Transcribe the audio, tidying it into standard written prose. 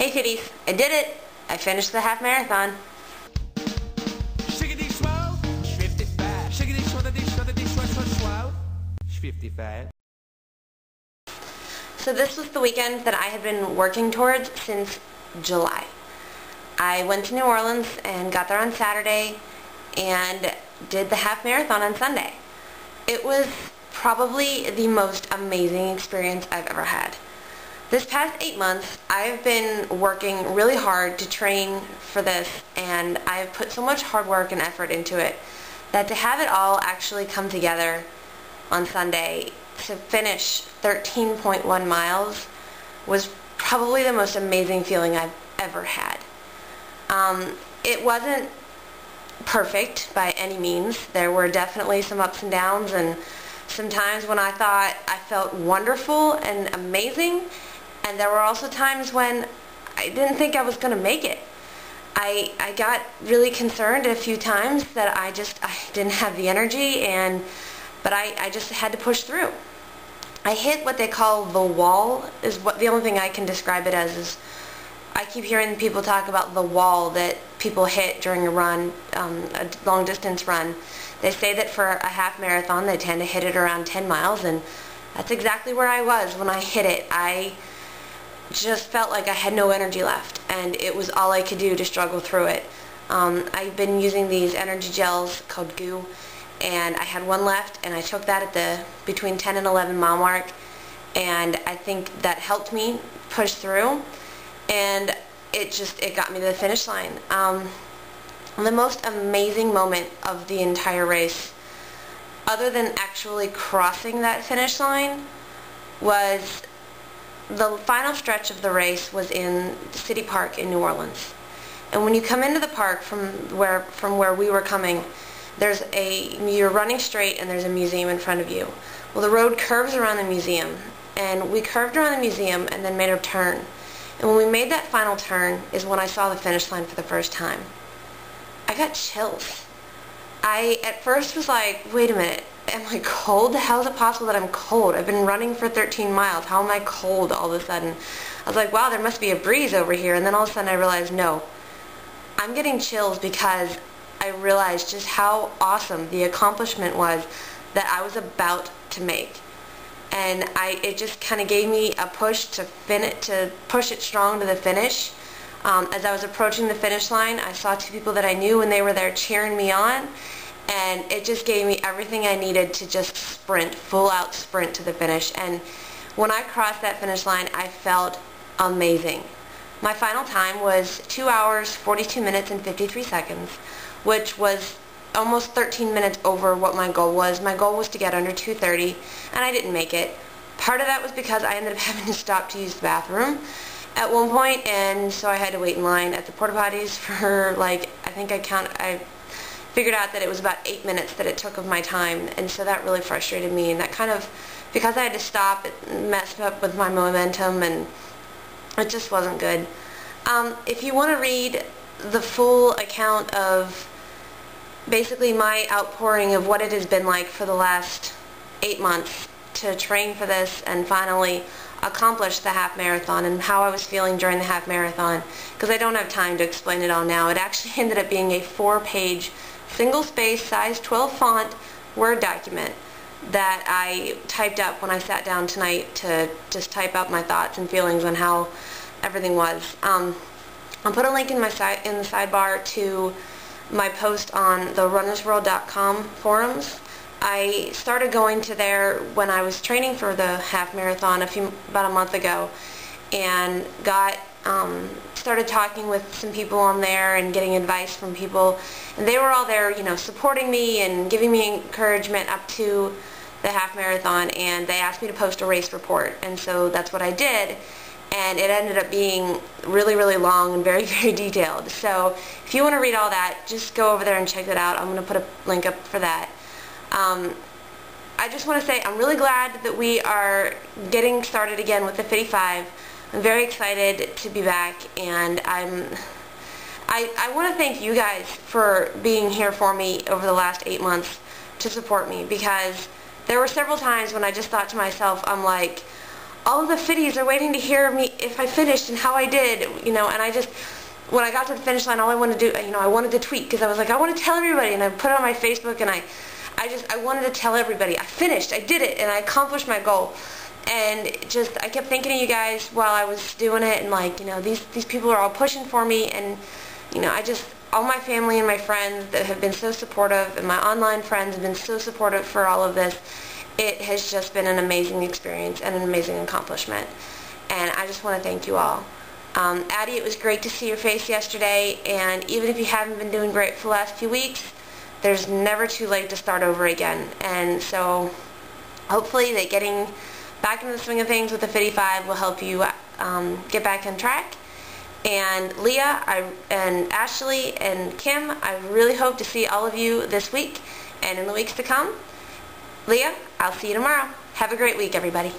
Hey kiddies, I did it! I finished the half marathon. Shiggity swell, 55. Shiggity swell, 55. So this was the weekend that I had been working towards since July. I went to New Orleans and got there on Saturday and did the half marathon on Sunday. It was probably the most amazing experience I've ever had. This past 8 months, I've been working really hard to train for this, and I've put so much hard work and effort into it that to have it all actually come together on Sunday to finish 13.1 miles was probably the most amazing feeling I've ever had. It wasn't perfect by any means. There were definitely some ups and downs, and some times when I thought I felt wonderful and amazing, and there were also times when I didn't think I was going to make it. I got really concerned a few times that I didn't have the energy, but I just had to push through. I hit what they call the wall, is what the only thing I can describe it as. Is I keep hearing people talk about the wall that people hit during a run, a long distance run. They say that for a half marathon they tend to hit it around 10 miles, and that's exactly where I was when I hit it. I just felt like I had no energy left, and it was all I could do to struggle through it. I've been using these energy gels called GOO, and I had one left, and I took that at the between 10 and 11 mile mark, and I think that helped me push through, and it got me to the finish line. The most amazing moment of the entire race, other than actually crossing that finish line, was the final stretch of the race was in City Park in New Orleans. And when you come into the park from where we were coming, you're running straight and there's a museum in front of you. Well, the road curves around the museum, and we curved around the museum and then made a turn. And when we made that final turn is when I saw the finish line for the first time. I got chills. I at first was like, wait a minute, am I cold? How is it possible that I'm cold? I've been running for 13 miles. How am I cold all of a sudden? I was like, wow, there must be a breeze over here. And then all of a sudden I realized, no, I'm getting chills because I realized just how awesome the accomplishment was that I was about to make. And it just kind of gave me a push to push it strong to the finish. As I was approaching the finish line, I saw two people that I knew, and they were there cheering me on, and it just gave me everything I needed to just sprint, full out sprint to the finish. And when I crossed that finish line, I felt amazing. My final time was 2 hours, 42 minutes, and 53 seconds, which was almost 13 minutes over what my goal was. My goal was to get under 2:30, and I didn't make it. Part of that was because I ended up having to stop to use the bathroom at one point, and so I had to wait in line at the porta potties for I figured out that it was about 8 minutes that it took of my time, and so that really frustrated me, and that kind of, because I had to stop, it messed up with my momentum, and it just wasn't good. If you want to read the full account of basically my outpouring of what it has been like for the last 8 months to train for this and finally accomplish the half marathon, and how I was feeling during the half marathon, because I don't have time to explain it all now. It actually ended up being a 4-page, single-space, size 12 font Word document that I typed up when I sat down tonight to just type out my thoughts and feelings on how everything was. I'll put a link in the sidebar to my post on the runnersworld.com forums. I started going to there when I was training for the half marathon about a month ago, and started talking with some people on there and getting advice from people, and they were all there, supporting me and giving me encouragement up to the half marathon, and they asked me to post a race report, and so that's what I did. And it ended up being really, really long and very, very detailed. So if you want to read all that, just go over there and check it out. I'm going to put a link up for that. I just want to say I'm really glad that we are getting started again with the 55. I'm very excited to be back, and I want to thank you guys for being here for me over the last 8 months to support me, because there were several times when I just thought to myself, I'm like, all of the fitties are waiting to hear me if I finished and how I did, and I just, when I got to the finish line, all I wanted to do, I wanted to tweet, because I was like, I want to tell everybody, and I put it on my Facebook, and I wanted to tell everybody, I finished, I did it, and I accomplished my goal. And I kept thinking of you guys while I was doing it, and like, these people are all pushing for me, and all my family and my friends that have been so supportive, and my online friends have been so supportive for all of this. It has just been an amazing experience and an amazing accomplishment, and I just want to thank you all. Addie, it was great to see your face yesterday, and even if you haven't been doing great for the last few weeks, there's never too late to start over again. And so hopefully that getting back into the swing of things with the 55 will help you get back on track. And Leah and Ashley and Kim, I really hope to see all of you this week and in the weeks to come. Leah, I'll see you tomorrow. Have a great week, everybody.